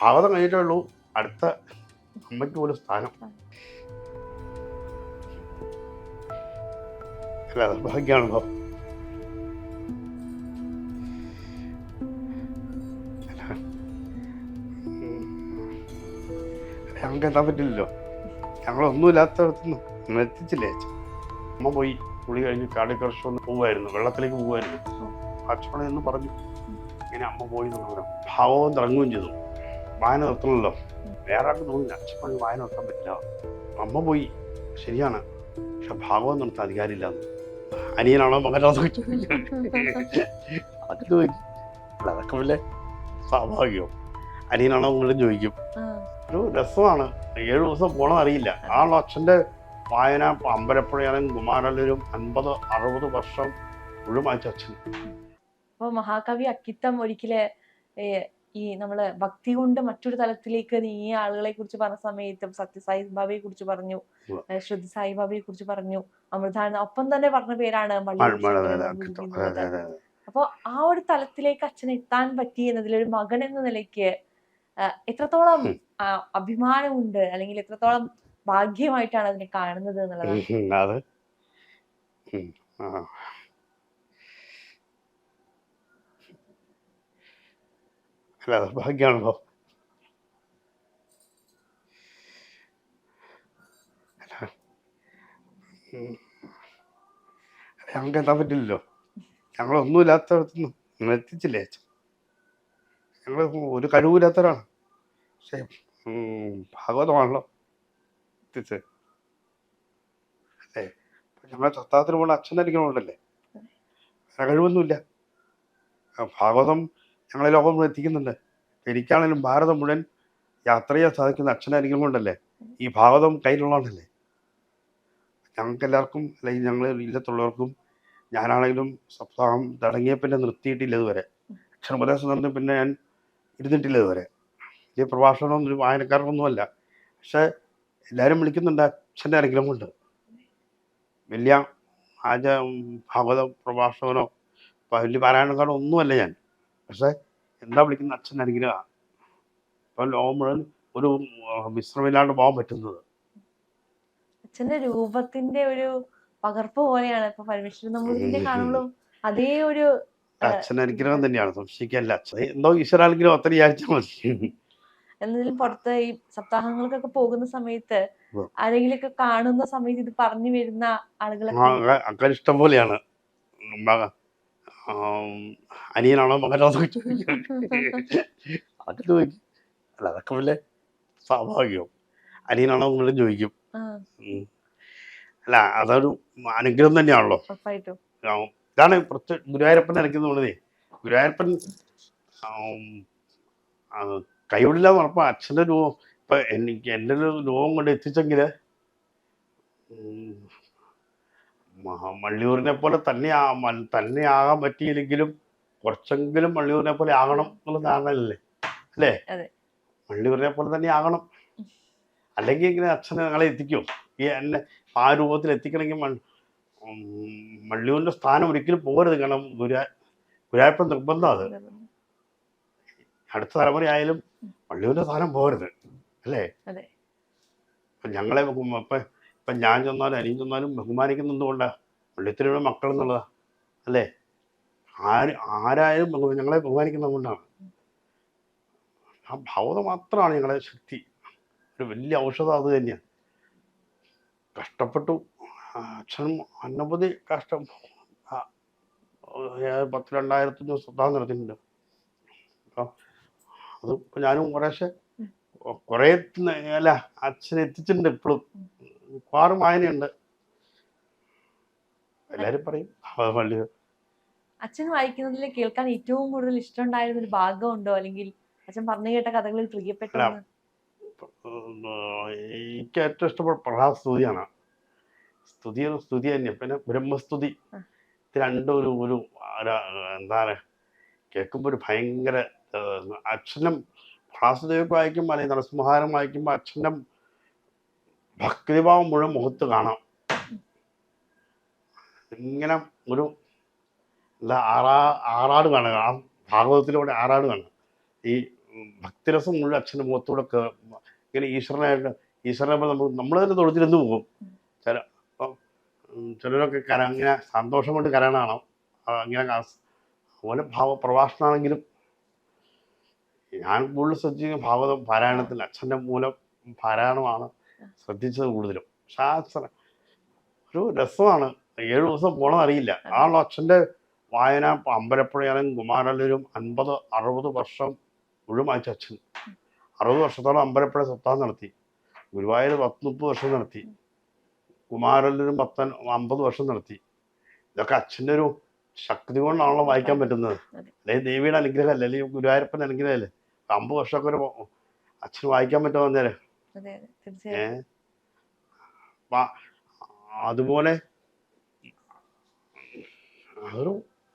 ഭാഗവതം കഴിഞ്ഞിട്ടേ ഉള്ളൂ അടുത്ത അമ്മയ്ക്ക് പോലും സ്ഥാനം. അല്ല അത് ഭാഗ്യമാണല്ലോ. ഞങ്ങൾക്ക് എത്താൻ പറ്റില്ലല്ലോ. ഞങ്ങളൊന്നുമില്ലാത്തടത്തുനിന്ന് എത്തിച്ചില്ലേ അച്ഛൻ. അമ്മ പോയി കുളി കഴിഞ്ഞ് കാടിക്കർഷം ഒന്ന് പോവായിരുന്നു, വെള്ളത്തിലേക്ക് പോവായിരുന്നു. അച്ഛനോട് എന്ന് പറഞ്ഞു ഇങ്ങനെ അമ്മ പോയി എന്ന് ഭാവവും തിളങ്ങുകയും ചെയ്തു. വായന നിർത്തണമല്ലോ. വേറെ ആൾക്ക് തോന്നി അച്ഛൻ പറഞ്ഞ് വായന നിർത്താൻ പറ്റില്ല. അമ്മ പോയി ശരിയാണ്, പക്ഷെ ഭാഗവതം നിർത്താൻ അധികാരമില്ലാന്ന്. അനിയനാണോ മകനോ അതൊക്കെ അതൊക്കെ വല്ലേ സ്വാഭാവികവും. അനിയനാണോ വീണ്ടും ചോദിക്കും. ഒരു രസമാണ്. 7 ദിവസം പോകണമെന്ന് അറിയില്ല. ആണല്ലോ അച്ഛൻ്റെ വായന. അമ്പലപ്പുഴയാണെങ്കിൽ കുമാരല്ലൂരും 50-60 വർഷം മുഴുവൻ വായിച്ച അച്ഛൻ. അപ്പൊ മഹാകവി അക്കിത്തം ഒരിക്കല് ഈ നമ്മള് ഭക്തി കൊണ്ട് മറ്റൊരു തലത്തിലേക്ക് നീങ്ങിയ ആളുകളെ കുറിച്ച് പറഞ്ഞ സമയത്ത് സത്യസായി ബാബയെ കുറിച്ച് പറഞ്ഞു, ശ്രുതി സായിബാബയെ കുറിച്ച് പറഞ്ഞു, അമൃതാനന്ദ, ഒപ്പം തന്നെ പറഞ്ഞ പേരാണ് അപ്പൊ ആ ഒരു തലത്തിലേക്ക് അച്ഛൻ എത്താൻ പറ്റി എന്നതിലൊരു മകൻ എന്ന നിലയ്ക്ക് എത്രത്തോളം അഭിമാനമുണ്ട്, അല്ലെങ്കിൽ എത്രത്തോളം ഭാഗ്യമായിട്ടാണ് അതിനെ കാണുന്നത് എന്നുള്ളതാണ്. അല്ല അത് ഭാഗ്യമാണല്ലോ. ഞങ്ങൾക്ക് എത്താൻ പറ്റില്ലല്ലോ. ഞങ്ങളൊന്നുമില്ലാത്തടത്തുനിന്ന് എത്തിച്ചില്ലേ അച്ഛൻ. ഞങ്ങൾ ഒരു കഴിവില്ലാത്തവരാണ്. പക്ഷേ ഭാഗവതമാണല്ലോ എത്തിച്ച്. അല്ലേ, ഞങ്ങളെ സത്താത്തിന് കൊണ്ട് അച്ഛൻ ധരിക്കണമുണ്ടല്ലേ, വേറെ കഴിവൊന്നുമില്ല. ഭാഗവതം ഞങ്ങളെ ലോകം മുഴുവൻ എത്തിക്കുന്നുണ്ട്. എനിക്കാണെങ്കിലും ഭാരതം മുഴുവൻ യാത്ര ചെയ്യാൻ സാധിക്കുന്ന അച്ഛനായിരിക്കും കൊണ്ടല്ലേ, ഈ ഭാഗവതം കയ്യിലുള്ളതുകൊണ്ടല്ലേ. ഞങ്ങൾക്ക് എല്ലാവർക്കും, അല്ലെങ്കിൽ ഞങ്ങൾ ഇല്ലത്തുള്ളവർക്കും, ഞാനാണെങ്കിലും സപ്താഹം തുടങ്ങിയ പിന്നെ നിർത്തിയിട്ടില്ല ഇതുവരെ. അക്ഷരോപദേശം നടന്ന് പിന്നെ ഞാൻ ഇരുന്നിട്ടില്ല ഇതുവരെ. ഈ പ്രഭാഷണമൊന്നും ഒരു വായനക്കാരനൊന്നുമല്ല. പക്ഷെ എല്ലാവരും വിളിക്കുന്നുണ്ട് അച്ഛൻ്റെ അനുഗ്രഹം കൊണ്ട്. വലിയ ഭാഗവത പ്രഭാഷകനോ വലിയ പാരായണക്കാരോ ഒന്നുമല്ല ഞാൻ. പക്ഷെ എന്താ വിളിക്കുന്ന അച്ഛൻ്റെ അനുഗ്രഹമാണ്. ഇപ്പം ലോകം മുഴുവൻ ഒരു വിശ്രമില്ലാണ്ട് പോകാൻ പറ്റുന്നത്. അച്ഛന്റെ രൂപത്തിന്റെ ഒരു പകർപ്പ് പോലെയാണ് ഇപ്പൊ പരമേശ്വരൻ നമ്പൂതിരിനെ കാണുമ്പോഴും അതേ ഒരു അച്ഛൻ്റെ അനുഗ്രഹം തന്നെയാണ്, സംശയിക്കാനില്ല. അച്ഛൻ എന്തോ ഈശ്വരാനുഗ്രഹം അത്ര വിചാരിച്ചാൽ മതി. എന്നതിലും പുറത്ത് ഈ സപ്താഹങ്ങൾക്കൊക്കെ പോകുന്ന സമയത്ത് ആരെങ്കിലൊക്കെ കാണുന്ന സമയത്ത് ഇത് പറഞ്ഞു വരുന്ന ആൾക്കാർ ഇഷ്ടം പോലെയാണ്. അനിയനാണോ മകനോ അതൊക്കെ ചോദിക്കും. അല്ല അതൊക്കെ വല്ലേ സ്വാഭാവികവും. അനിയനാണോ വീണ്ടും ചോദിക്കും. അല്ല അതൊരു അനുഗ്രഹം തന്നെയാണല്ലോ. ഇതാണ് ഗുരുവായൂരപ്പൻ നിனைക്കുന്നത്. ഗുരുവായൂരപ്പൻ കൈവിടില്ല എന്ന് പറഞ്ഞപ്പോൾ അച്ഛൻ്റെ രൂപം ഇപ്പം എനിക്ക് എൻ്റെ ഒരു രൂപം കൊണ്ട് എത്തിച്ചെങ്കിൽ മള്ളിയൂരിനെ പോലെ തന്നെ ആകാൻ പറ്റിയില്ലെങ്കിലും കുറച്ചെങ്കിലും മള്ളിയൂരിനെ പോലെ ആകണം എന്നുള്ള ധാരണയല്ലേ, അല്ലേ? മള്ളിയൂരിനെ പോലെ തന്നെ ആകണം. അല്ലെങ്കിൽ ഇങ്ങനെ അച്ഛനെ ഞങ്ങളെ എത്തിക്കും. ഈ എന്നെ ആ രൂപത്തിൽ എത്തിക്കണമെങ്കിൽ മള്ളിയൂരിൻ്റെ സ്ഥാനം ഒരിക്കലും പോകരുത്. കാരണം ഗുരുവായൂരപ്പൻ നിർബന്ധം. അത് അടുത്ത തലമുറയായാലും പള്ളിയൂരിൻ്റെ സ്ഥാനം പോകരുത്, അല്ലേ? ഇപ്പം ഞങ്ങളെ ഇപ്പം ഞാൻ ചെന്നാലും അനിയൻ ചെന്നാലും ബഹുമാനിക്കുന്നുകൊണ്ടാണ് പള്ളിത്തിരിയുടെ മക്കൾ എന്നുള്ളതാ, അല്ലേ? ആരായാലും ഞങ്ങളെ ബഹുമാനിക്കുന്നത് കൊണ്ടാണ്. ആ ഭാവത മാത്രമാണ് ഞങ്ങളെ ശക്തി. ഒരു വലിയ ഔഷധം അത് തന്നെയാണ്. കഷ്ടപ്പെട്ടു അച്ഛനും അന്നപതി കഷ്ടം 10,000-2,000 സ്വത്താൻ നടത്തിയിട്ടുണ്ട്. അപ്പം അത് ഇപ്പം ഞാനും കുറേ അല്ല അച്ഛനെ എത്തിച്ചിട്ടുണ്ട്. ഇപ്പോഴും മിക്കവാറും വായനയുണ്ട്. എല്ലാരും പറയും പള്ളി. അച്ഛൻ വായിക്കുന്നതിൽ കേൾക്കാൻ ഏറ്റവും കൂടുതൽ ഇഷ്ടമുണ്ടായിരുന്ന ഒരു ഭാഗമുണ്ടോ, അല്ലെങ്കിൽ അച്ഛൻ പറഞ്ഞു കേട്ട കഥകളിൽ പ്രിയപ്പെട്ട? എനിക്ക് ഏറ്റവും ഇഷ്ടപ്പെട്ട പ്രഹ്ലാദ സ്തുതിയാണ്. സ്തുതി തന്നെ. പിന്നെ ബ്രഹ്മസ്തുതി. ഇത് രണ്ടും ഒരു എന്താണ് കേൾക്കുമ്പോൾ ഒരു ഭയങ്കര അച്ഛനും പ്രഹ്ലാദസ്തുതിയൊക്കെ വായിക്കുമ്പോൾ, അല്ലെങ്കിൽ നരസിംഹാരം വായിക്കുമ്പോൾ അച്ഛൻ്റെ ഭക്തിഭാവം മുഴുവൻ മുഖത്ത് കാണാം. ഇങ്ങനെ ഒരു എന്താ ആറാട് കാണുക. ആ ഭാഗവതത്തിലൂടെ ആറാട് കാണുക. ഈ ഭക്തിരസം മുഴുവൻ അച്ഛൻ്റെ മുഖത്തൂടെ ഇങ്ങനെ ഈശ്വരനെ നമ്മൾ തന്നെ തൊഴുത്തിരുന്ന് പോകും. ചില ഇപ്പം ചിലരൊക്കെ ഇങ്ങനെ സന്തോഷം കൊണ്ട് കരയണാണോ ഇങ്ങനെ അതുപോലെ പ്രഭാഷണമാണെങ്കിലും ഞാൻ കൂടുതൽ ശ്രദ്ധിക്കുന്ന ഭാഗവതം പാരായണത്തിൽ അച്ഛൻ്റെ മൂലം പാരായണമാണ് ശ്രദ്ധിച്ചത് കൂടുതലും. പക്ഷെ ഒരു രസമാണ്. 7 ദിവസം പോകണമെന്നറിയില്ല. ആണല്ലോ അച്ഛൻ്റെ വായന. അമ്പലപ്പുഴയാലും കുമാരല്ലൂരും 50-60 വർഷം മുഴുവൻ വായിച്ച അച്ഛൻ. 60 വർഷത്തോളം അമ്പലപ്പുഴ സപ്താഹം നടത്തി. ഗുരുവായൂർ 10-30 വർഷം നടത്തി. കുമാരല്ലൂരും 50 വർഷം നടത്തി. ഇതൊക്കെ അച്ഛൻ്റെ ഒരു ശക്തി കൊണ്ടാണല്ലോ വായിക്കാൻ പറ്റുന്നത്. അല്ലെങ്കിൽ ദേവിയുടെ അനുഗ്രഹമല്ലേ, അല്ലെങ്കിൽ ഗുരുവായൂരപ്പൻ്റെ അനുഗ്രഹമല്ലേ. 50 വർഷമൊക്കെ ഒരു അച്ഛന് വായിക്കാൻ പറ്റുമോ എന്നേരെ. അതുപോലെ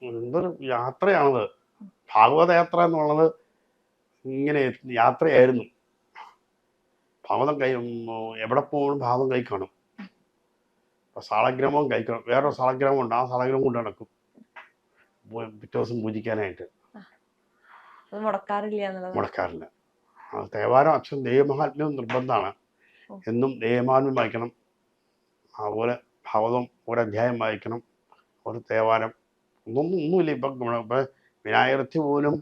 എന്തൊരു യാത്രയാണത്. ഭാഗവത യാത്ര എന്നുള്ളത് ഇങ്ങനെ യാത്രയായിരുന്നു. ഭാഗവതം എവിടെ പോകുമ്പോഴും ഭാഗവതം കൈ കാണും. സാളഗ്രാമവും കഴിക്കണം. വേറൊരു സാളഗ്രാമം ഉണ്ട്. ആ സാളഗ്രാമം കൊണ്ട് നടക്കും പിറ്റേ ദിവസം പൂജിക്കാനായിട്ട്. മുടക്കാറില്ല. തേവാരം അച്ഛൻ ദൈവമഹാത്മ്യം നിർബന്ധമാണ്. എന്നും ദൈവമാത്മ്യം വായിക്കണം. അതുപോലെ ഭാഗവതം ഒരധ്യായം വായിക്കണം. ഒരു തേവാരം ഒന്നുമില്ല. ഇപ്പം വിനായകർത്തി പോലും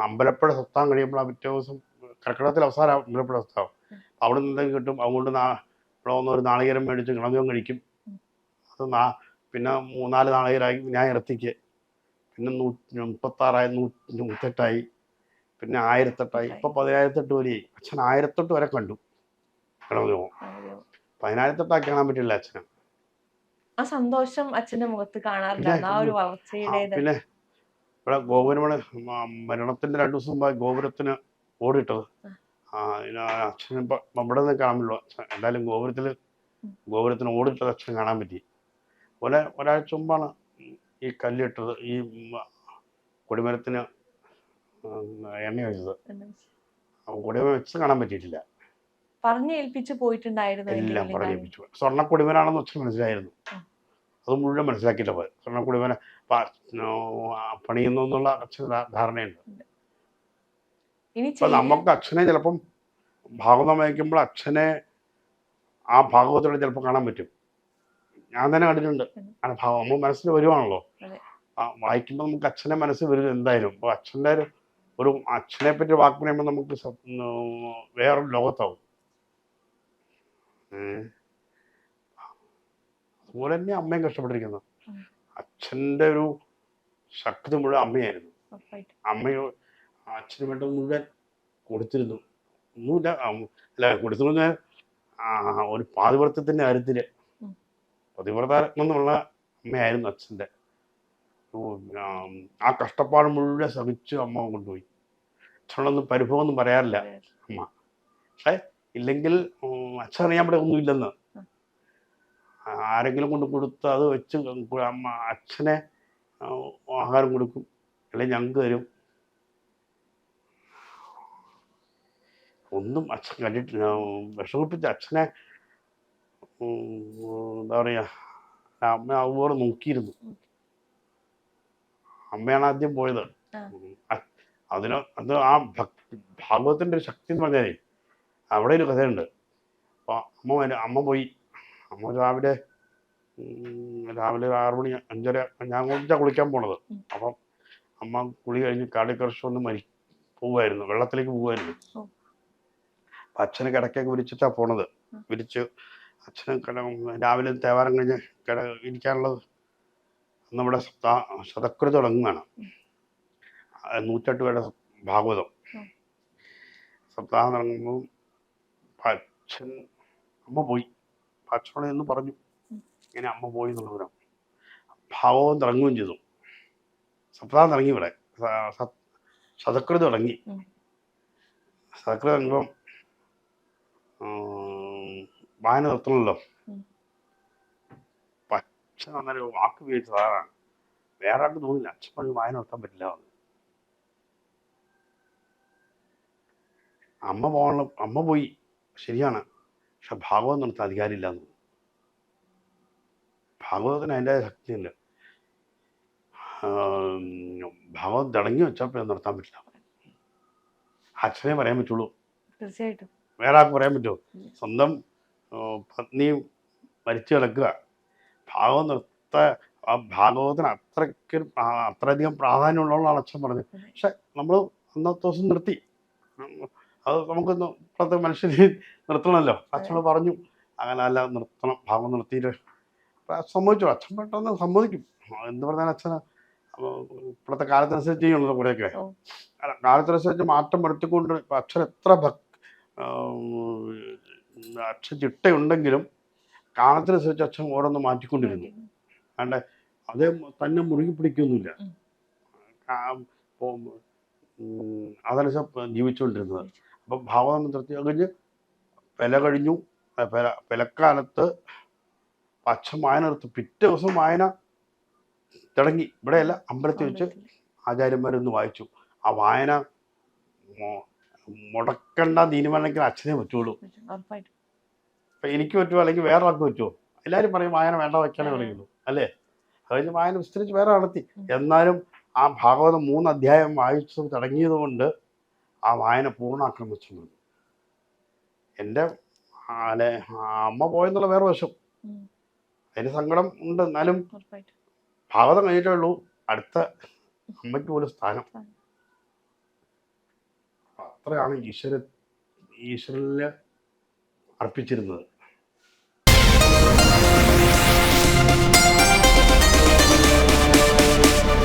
അമ്പലപ്പുഴ സപ്താഹം കഴിയുമ്പോൾ ആ പിറ്റേ ദിവസം കർക്കിടകത്തിൽ അവസാനം അമ്പലപ്പുഴ സപ്താഹം. അവിടെ നിന്ന് കിട്ടും. അതുകൊണ്ട് ഇവിടെ വന്ന് ഒരു നാളികേരം മേടിച്ച് ഗണതം കഴിക്കും. അത് പിന്നെ 3-4 നാളികേരമായി വിനായകർത്തിക്ക്. പിന്നെ 136 138 പിന്നെ 1008 ഇപ്പൊ 1008 വരെയായി. അച്ഛൻ 1008 വരെ കണ്ടു ഗണതമോ. 1008 കാണാൻ പറ്റില്ല അച്ഛന്. ആ സന്തോഷം അച്ഛന്റെ മുഖത്ത് കാണാറുണ്ട്. പിന്നെ ഇവിടെ ഗോപുരമാണ് മരണത്തിന്റെ 2 ദിവസം മുമ്പ് ഗോപുരത്തിന് ഓടിട്ടത്. അച്ഛന് ഇപ്പൊ ഇവിടെ നിന്ന് കാണാൻ പറ്റുള്ളൂ. എന്തായാലും ഗോപുരത്തിന് ഓടിട്ടത് അച്ഛന് കാണാൻ പറ്റി. അതുപോലെ ഒരാഴ്ച മുമ്പാണ് ഈ കല്ലിട്ടത്. ഈ കൊടിമരത്തിന് എണ്ണ ഒഴിച്ചത്. കൊടിമരം വെച്ച് കാണാൻ പറ്റിയിട്ടില്ല. പറഞ്ഞേൽപ്പിച്ച് പോയിട്ടുണ്ടായിരുന്നു. എല്ലാം പറഞ്ഞേൽപ്പിച്ചു. സ്വർണ്ണ കൊടിമരാണെന്ന് അച്ഛൻ മനസ്സിലായിരുന്നു. അത് മുഴുവൻ മനസ്സിലാക്കിയില്ല പോയത്. സ്വർണ്ണ കൊടിമര പണിയുന്നു എന്നുള്ള അച്ഛൻ ധാരണയുണ്ട്. ഇപ്പൊ നമുക്ക് അച്ഛനെ ചിലപ്പം ഭാഗവതം വായിക്കുമ്പോൾ അച്ഛനെ ആ ഭാഗവതത്തോടെ ചിലപ്പോൾ കാണാൻ പറ്റും. ഞാൻ തന്നെ കണ്ടിട്ടുണ്ട്. അമ്മ മനസ്സിൽ വരുവാണല്ലോ. വായിക്കുമ്പോൾ നമുക്ക് അച്ഛനെ മനസ്സിൽ വരും എന്തായാലും. അപ്പോൾ അച്ഛൻ്റെ ഒരു അച്ഛനെ പറ്റി വാക്ക് പറയുമ്പോൾ നമുക്ക് വേറൊരു ലോകത്താവും. അതുപോലെ തന്നെ അമ്മയും കഷ്ടപ്പെട്ടിരിക്കുന്നത്. അച്ഛൻ്റെ ഒരു ശക്തി മുഴുവൻ അമ്മയായിരുന്നു. അച്ഛന് വേണ്ട മുഴുവൻ കൊടുത്തിരുന്നു. ഒന്നുമില്ല അല്ല കൊടുത്തിരുന്ന ഒരു പാതിവ്രത്യത്തിൻ്റെ കാര്യത്തിൽ പതിവ്രതം എന്നുള്ള അമ്മയായിരുന്നു അച്ഛൻ്റെ. ആ കഷ്ടപ്പാട് മുഴുവൻ സഹിച്ച് അമ്മ കൊണ്ടുപോയി. അച്ഛനൊന്നും പരിഭവമൊന്നും പറയാറില്ല അമ്മ. പക്ഷേ ഇല്ലെങ്കിൽ അച്ഛൻ അറിയാൻ ഇവിടെ ഒന്നുമില്ലെന്ന്. ആരെങ്കിലും കൊണ്ട് കൊടുത്ത് അത് വെച്ച് അമ്മ അച്ഛനെ ആഹാരം കൊടുക്കും, അല്ലെങ്കിൽ ഞങ്ങൾക്ക് തരും. ഒന്നും അച്ഛൻ കണ്ടിട്ടില്ല. വിഷമിപ്പിച്ച അച്ഛനെ എന്താ പറയുക, അമ്മ അതുപോലെ നോക്കിയിരുന്നു. അമ്മയാണ് ആദ്യം പോയത്. അത് ആ ഭാഗവതത്തിൻ്റെ ഒരു ശക്തി എന്ന് പറഞ്ഞാൽ അവിടെ ഒരു കഥയുണ്ട്. അപ്പോൾ അമ്മ പോയി. അമ്മ രാവിലെ 6 മണി 5:30 ഞാൻ കൊണ്ടാ കുളിക്കാൻ പോണത്. അപ്പം അമ്മ കുളി കഴിഞ്ഞ് കാടിക്കർഷം ഒന്ന് പോവുമായിരുന്നു, വെള്ളത്തിലേക്ക് പോവുമായിരുന്നു. അപ്പം അച്ഛനെ കിടക്കൊക്കെ വിരിച്ചിട്ടാ പോണത്. വിരിച്ച് അച്ഛന് രാവിലെ തേവാരം കഴിഞ്ഞ് ഇരിക്കാനുള്ളത് നമ്മുടെ ശതകൃതി തുടങ്ങുകയാണ്. 108 പേരുടെ ഭാഗവതം സപ്താഹം തുടങ്ങുമ്പോൾ അമ്മ പോയി. അച്ഛനോട് എന്ന് പറഞ്ഞു ഇങ്ങനെ അമ്മ പോയി എന്നുള്ളവരാണ്. ഭാഗവതം തുടങ്ങുകയും ചെയ്തു. സപ്താഹം തുടങ്ങി. ഇവിടെ ശതകൃതി തുടങ്ങി. ശതകൃതി തുടങ്ങുമ്പം വായന നിർത്തണമല്ലോ. അച്ഛൻ അന്നേരം വാക്ക് ഉപയോഗിച്ചതാണ്. വേറെ ആൾക്ക് തോന്നില്ല. അച്ഛൻ പറഞ്ഞു വായന നിർത്താൻ പറ്റില്ല. അമ്മ പോയി, ശരിയാണ്. പക്ഷെ ഭാഗവതം നിർത്താൻ അധികാരമില്ല എന്ന്. ഭാഗവതത്തിന് അതിൻ്റെ ശക്തിയുണ്ട്. ഭാഗവതം തിളങ്ങി വെച്ചാൽ പിന്നെ നിർത്താൻ പറ്റില്ല. അച്ഛനെ പറയാൻ പറ്റുള്ളൂ, തീർച്ചയായിട്ടും. വേറെ ആർക്കും പറയാൻ പറ്റുമോ? സ്വന്തം പത്നി മരിച്ചു കിടക്കുക, ഭാഗവതം നിർത്ത, ആ ഭാഗവതത്തിന് അത്രയധികം പ്രാധാന്യമുള്ളതാണ് അച്ഛൻ പറഞ്ഞത്. പക്ഷെ നമ്മൾ അന്നത്തെ ദിവസം നിർത്തി. അത് നമുക്കൊന്ന് ഇപ്പോഴത്തെ മനുഷ്യരെ നിർത്തണമല്ലോ. അച്ഛനോട് പറഞ്ഞു അങ്ങനെ അല്ല, നിർത്തണം, ഭാഗം നിർത്തിയിട്ട് സമ്മതിച്ചു. അച്ഛൻ പെട്ടെന്ന് സമ്മതിക്കും. എന്ത് പറഞ്ഞാൽ അച്ഛന് ഇപ്പോഴത്തെ കാലത്തനുസരിച്ച് ചെയ്യുള്ളൂ കൂടെയൊക്കെ. കാലത്തനുസരിച്ച് മാറ്റം വരുത്തിക്കൊണ്ട് ഇപ്പം അച്ഛൻ എത്ര അച്ഛൻ ചിട്ടയുണ്ടെങ്കിലും കാലത്തിനനുസരിച്ച് അച്ഛൻ ഓരോന്ന് മാറ്റിക്കൊണ്ടിരുന്നു. അല്ലാണ്ട് അതേ തന്നെ മുറുകി പിടിക്കൊന്നുമില്ല. അതനുസരിച്ച് ജീവിച്ചുകൊണ്ടിരുന്നത്. അപ്പം ഭാഗവതം നിർത്തി കഴിഞ്ഞ് വില കഴിഞ്ഞു. വിലക്കാലത്ത് അച്ഛൻ വായന നിർത്തി. പിറ്റേ ദിവസം വായന തുടങ്ങി. ഇവിടെയല്ല, അമ്പലത്തിൽ വെച്ച് ആചാര്യന്മാരൊന്ന് വായിച്ചു. ആ വായന മുടക്കേണ്ട തീരുമാനമെങ്കിൽ അച്ഛനെ പറ്റുള്ളൂ. ഇപ്പം എനിക്ക് പറ്റുമോ അല്ലെങ്കിൽ വേറെ ആൾക്ക് പറ്റുമോ? എല്ലാവരും പറയും വായന വേണ്ട വയ്ക്കാനേ പറയുള്ളൂ, അല്ലേ? അത് കഴിഞ്ഞ് വായന വിസ്തരിച്ച് വേറെ നടത്തി. എന്നാലും ആ ഭാഗവതം 3 അധ്യായം വായിച്ചു തുടങ്ങിയത് കൊണ്ട് ആ വായന പൂർണ്ണമാക്കാൻ വെച്ചു. എൻ്റെ അമ്മ പോയെന്നുള്ള വേറെ വശം, അതിന് സങ്കടം ഉണ്ട്. എന്നാലും ഭാഗവതം കഴിഞ്ഞിട്ടേ ഉള്ളൂ അടുത്ത അമ്മയ്ക്ക് പോലും സ്ഥാനം. അത്രയാണ് ഈശ്വരനിൽ അർപ്പിച്ചിരുന്നത്.